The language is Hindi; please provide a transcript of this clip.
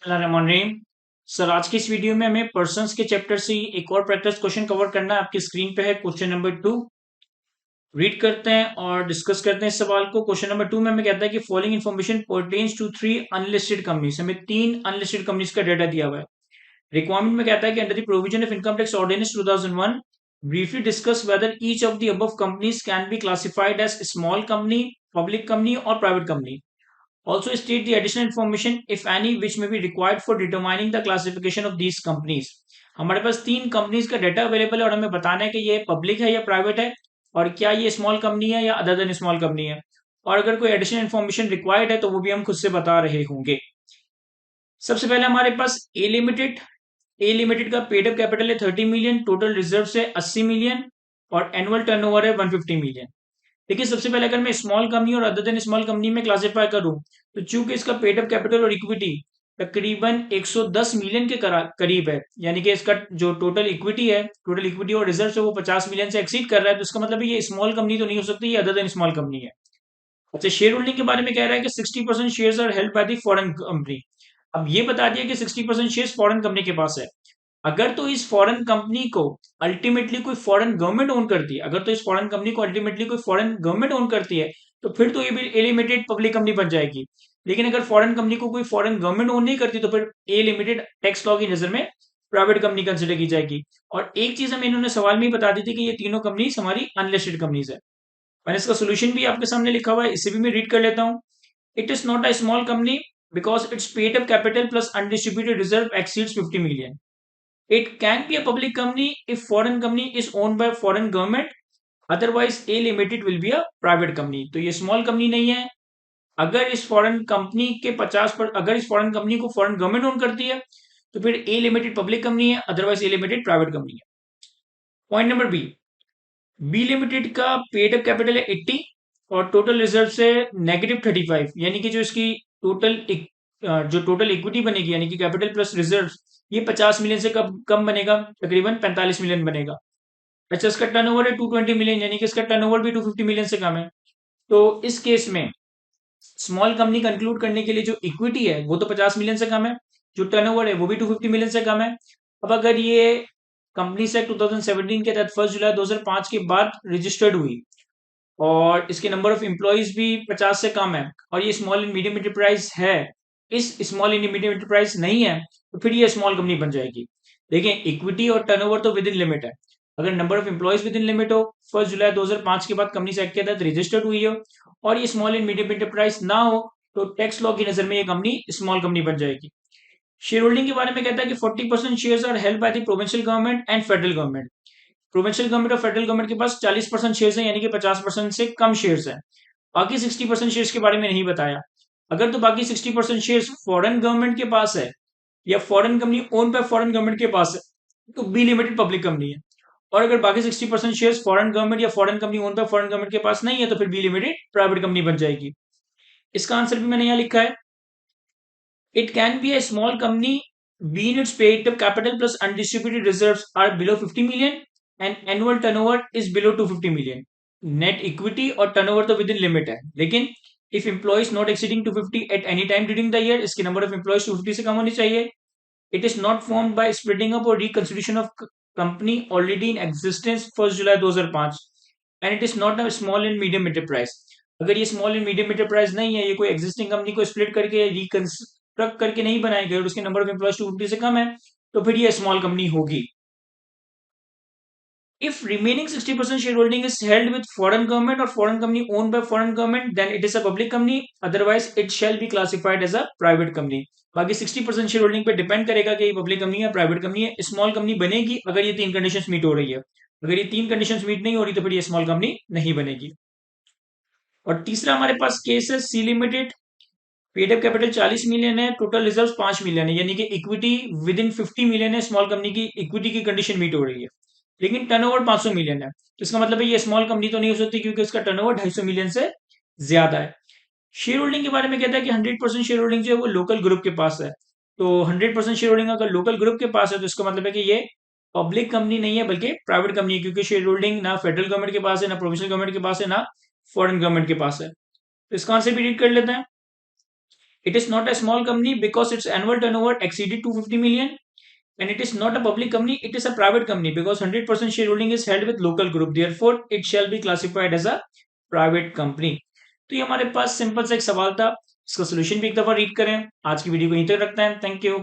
रहीम सर, आज की इस वीडियो में हमें पर्संस के चैप्टर से ही एक और प्रैक्टिस क्वेश्चन कवर करना है। आपकी स्क्रीन पे है क्वेश्चन नंबर 2। रीड करते हैं और डिस्कस करते हैं इस सवाल को। क्वेश्चन नंबर 2 में हमें कहता है कि following information pertains to 3 unlisted companies. हमें 3 अनलिस्टेड कंपनीज का डाटा दिया हुआ है। रिक्वायरमेंट में कहता है कि under the provision of income tax ordinance 2001 briefly discuss whether each of the above companies can be classified as small company, public company or private company. Also state the additional information, if any, which may be required for determining the classification of these companies. हमारे पास 3 कंपनीज का डाटा अवेलेबल है और हमें बताना है कि ये पब्लिक है या प्राइवेट है, और क्या ये स्मॉल कंपनी है या अदर देन स्मॉल कंपनी है, और अगर कोई एडिशनल इन्फॉर्मेशन रिक्वायर्ड है तो वो भी हम खुद से बता रहे होंगे। सबसे पहले हमारे पास ए लिमिटेड का पेड अप कैपिटल है 30 मिलियन, टोटल रिजर्व है 80 मिलियन और एनुअल टर्नओवर है 150 मिलियन। देखिए, सबसे पहले अगर मैं स्मॉल कंपनी और अदर देन स्मॉल कंपनी में क्लासिफाई करूं, तो चूंकि इसका पेड अप कैपिटल और इक्विटी तकरीबन 110 मिलियन के करीब है, यानी कि इसका जो टोटल इक्विटी और रिजर्व है वो 50 मिलियन से एक्सीड कर रहा है, तो इसका मतलब है ये स्मॉल कंपनी तो नहीं हो सकती, ये अदर देन स्मॉल कंपनी है। अच्छा, शेयर होल्डिंग के बारे में कह रहा है कि 60% shares are held by the foreign company. अब ये बता दिया कि 60% शेयर्स फॉरेन कंपनी के पास है। अगर तो इस फॉरेन कंपनी को अल्टीमेटली कोई फॉरेन गवर्नमेंट ओन करती है, अगर तो इस फॉरेन कंपनी को अल्टीमेटली कोई फॉरेन गवर्नमेंट ओन करती है, तो फिर तो ये भी लिमिटेड पब्लिक कंपनी बन जाएगी। लेकिन अगर फॉरेन कंपनी को कोई फॉरेन गवर्नमेंट ओन नहीं करती, तो फिर ए लिमिटेड टैक्स लॉ की नजर में प्राइवेट कंपनी कंसिडर की जाएगी। और एक चीज हमें इन्होंने सवाल में ही बता दी थी कि ये तीनों कंपनीज हमारी अनलिस्टेड कंपनीज है। मैंने इसका सोल्यूशन भी आपके सामने लिखा हुआ है, इसे भी मैं रीड कर लेता हूँ। It is not a small company because it's paid up capital plus undistributed reserve exceeds 50 million. It can be a public company if foreign company is owned by foreign government. Otherwise, A Limited will be a private company. तो ये small company नहीं है। अगर इस फॉरेन कंपनी के 50 पर अगर इस फॉरेन कंपनी को फॉरेन गवर्नमेंट ओन करती है, तो फिर ए लिमिटेड पब्लिक कंपनी है, अदरवाइज ए लिमिटेड प्राइवेट कंपनी है। पॉइंट नंबर बी लिमिटेड का पेड अप कैपिटल है 80 और टोटल रिजर्व से -35, यानी कि जो इसकी टोटल जो टोटल इक्विटी बनेगी, यानी कि कैपिटल प्लस रिजर्व, ये 50 मिलियन से कम बनेगा, तकरीबन 45 मिलियन बनेगा। अच्छा, इसका टर्नओवर है 220 मिलियन, यानी कि इसका टर्नओवर भी 250 मिलियन से कम है। तो इस केस में स्मॉल कंपनी कंक्लूड करने के लिए जो इक्विटी है वो तो 50 मिलियन से कम है, जो टर्नओवर है वो भी 250 मिलियन से कम है। अब अगर ये कंपनी से 2017 के तहत 1 जुलाई 2005 के बाद रजिस्टर्ड हुई और इसके नंबर ऑफ एम्प्लॉयज भी 50 से कम है, और ये स्मॉल एंड मीडियम एंटरप्राइज है, इस स्मॉल एंड मीडियम एंटरप्राइज नहीं है, तो फिर ये स्मॉल कंपनी बन जाएगी। देखिए, इक्विटी और टर्नओवर तो विद इन लिमिट है। अगर number of employees with in limit हो, 1 जुलाई 2005 के बाद कंपनी एक्ट के तहत रजिस्टर्ड हुई हो, और ये स्मॉल एंड मीडियम एंटरप्राइज ना हो, तो टैक्स लॉ की नजर में ये कंपनी स्मॉल कंपनी बन जाएगी। शेयर होल्डिंग के बारे में कहता है कि 40% shares are held by the provincial government and federal government. Provincial government और फेडरल गवर्नमेंट के पास 40% शेयर्स हैं, यानी कि 50% से कम शेयर्स हैं। बाकी 60% शेयर्स के बारे में नहीं बताया। अगर तो बाकी 60% शेयर्स फॉरेन गवर्नमेंट के पास है या foreign company own by foreign government के पास है, तो बी लिमिटेड पब्लिक कंपनी है। और अगर बाकी 60% शेयर्स फॉरेन गवर्नमेंट या foreign company own by foreign government के पास नहीं है, तो फिर बी लिमिटेड प्राइवेट कंपनी बन जाएगी। इसका आंसर भी मैंने यहाँ लिखा है। It can be a small company being its paid up capital plus undistributed reserves are below 50 million and annual turnover is below 250 million. Net equity और turnover तो within limit है, लेकिन if employees not exceeding 250 at any time during the year, इसकी number of employees 250 से कम होनी चाहिए. It is not formed by splitting up or reconstitution of company already in existence 1 July 2005 and it is not a small and medium enterprise. अगर ये स्मॉल एंड मीडियम एंटरप्राइज नहीं है, ये कोई एग्जिस्टिंग कंपनी को स्प्लिट करके रिकंस्ट्रक्ट करके नहीं बनाई गई और उसके नंबर ऑफ एम्प्लॉयज 250 से कम है, तो फिर ये स्मॉल कंपनी होगी। If remaining 60% shareholding is held with foreign government or foreign company owned by foreign government, then it is a public company. Otherwise, it shall be classified as a private company. बाकी 60% शेयर होल्डिंग पे डिपेंड करेगा कि ये पब्लिक कंपनी है प्राइवेट कंपनी है। स्मॉल कंपनी बनेगी अगर ये 3 कंडीशंस मीट हो रही है। अगर ये 3 कंडीशंस मीट नहीं हो रही, तो फिर ये स्मॉल कंपनी नहीं बनेगी। और तीसरा हमारे पास केस है C limited. Paid up capital 40 million है, टोटल रिजर्व 5 मिलियन है, यानी कि इक्विटी विद इन 50 मिलियन है। स्मॉल कंपनी की इक्विटी की कंडीशन मीट हो रही है, लेकिन टर्नओवर 500 मिलियन है, तो इसका मतलब है ये स्मॉल कंपनी तो नहीं हो सकती, क्योंकि इसका टर्नओवर 250 मिलियन से ज्यादा है। शेयर होल्डिंग के बारे में कहता है कि 100% शेयर होल्डिंग जो है वो लोकल ग्रुप के पास है। तो 100% शेयर होल्डिंग अगर लोकल ग्रुप के पास है, तो इसका मतलब है कि ये पब्लिक कंपनी नहीं है बल्कि प्राइवेट कंपनी है, क्योंकि शेयर होल्डिंग ना फेडरल गवर्नमेंट के पास है, ना प्रोविंशियल गवर्नमेंट के पास है, ना फॉरेन गवर्नमेंट के पास है। तो इसका आंसर भी रीड कर लेते हैं। It is not a small company because its annual turnover exceeded 250 million. And it is not a public company, it is a private company because 100% shareholding is held with local group. Therefore, it shall be classified as a private company. तो ये हमारे पास सिंपल सा एक सवाल था, इसका सोल्यूशन भी एक दफा रीड करें। आज की वीडियो को यहीं तक रखते हैं। Thank you.